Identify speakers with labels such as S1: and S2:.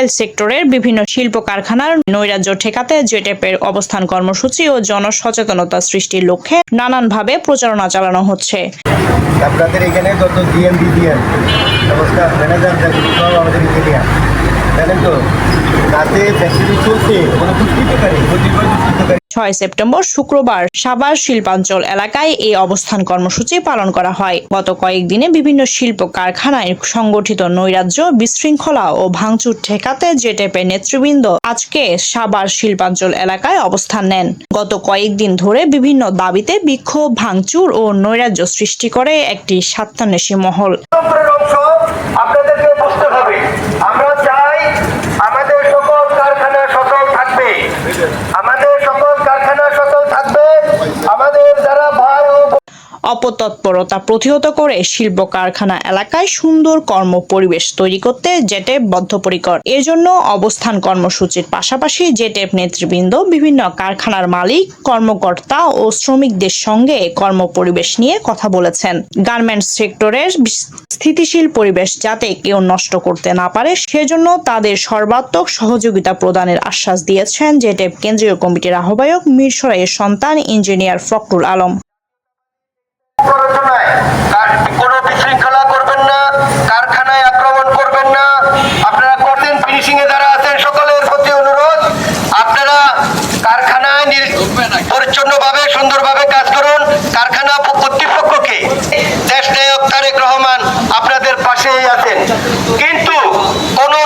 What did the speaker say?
S1: Textile সেক্টরের বিভিন্ন শিল্প কারখানার নৈরাজ্য ঠেকাতে জেটেপের অবস্থান কর্মসূচি ও জনসচেতনতা সৃষ্টির লক্ষ্যে নানানভাবে প্রচারণা চালানো হচ্ছে।
S2: আপনাদের এখানে যত জিএমডি অবস্থা ম্যানেজার সব আমাদের ইঞ্জিনিয়ার জানেন তো, রাতে ফ্যাক্টরি চলছে কোনো দুষ্কৃতকারী
S1: 6 সেপ্টেম্বর শুক্রবার সাভার শিল্পাঞ্চল এলাকায় এই অবস্থান কর্মসূচি পালন করা হয়। গত কয়েকদিনে বিভিন্ন শিল্প কারখানায় সংগঠিত নৈরাজ্য, বিশৃঙ্খলা ও ভাঙচুর ঠেকাতে জেটেপের নেতৃবৃন্দ আজকে সাভার শিল্পাঞ্চল এলাকায় অবস্থান নেন। গত কয়েকদিন ধরে বিভিন্ন দাবিতে বিক্ষোভ, ভাঙচুর ও নৈরাজ্য সৃষ্টি করে একটি স্বার্থান্বেষী মহল।
S3: আপনাদেরকে বুঝতে হবে, আমরা চাই আমাদের সকল কারখানা সচল থাকবে, আমাদের সকল কারখানা সচল থাকবে, আমাদের যারা ভাই ও
S1: অপতৎপরতা প্রতিহত করে শিল্প কারখানা এলাকায় সুন্দর কর্ম পরিবেশ তৈরি করতে জেটেপ বদ্ধপরিকর। এর জন্য অবস্থান কর্মসূচির পাশাপাশি জেটেপ নেতৃবৃন্দ বিভিন্ন কারখানার মালিক, কর্মকর্তা ও শ্রমিকদের সঙ্গে কর্ম পরিবেশ নিয়ে কথা বলেছেন। গার্মেন্টস সেক্টরের স্থিতিশীল পরিবেশ যাতে কেউ নষ্ট করতে না পারে সেজন্য তাদের সর্বাত্মক সহযোগিতা প্রদানের আশ্বাস দিয়েছেন জেটেপ কেন্দ্রীয় কমিটির আহ্বায়ক মিরসরাইয়ের সন্তান ইঞ্জিনিয়ার ফখরুল আলম।
S3: কোনো বিশৃঙ্খলা করবেন না, কারখানায় আক্রমণ করবেন না। আপনারা করতেন ফিনিশিং এ যারা আছেন সকলের প্রতি অনুরোধ, আপনারা কারখানায় পরিচ্ছন্নভাবে সুন্দরভাবে কাজ করুন। কারখানা কর্তৃপক্ষকে দেশ নায়ক তারেক রহমান আপনাদের পাশেই আছেন।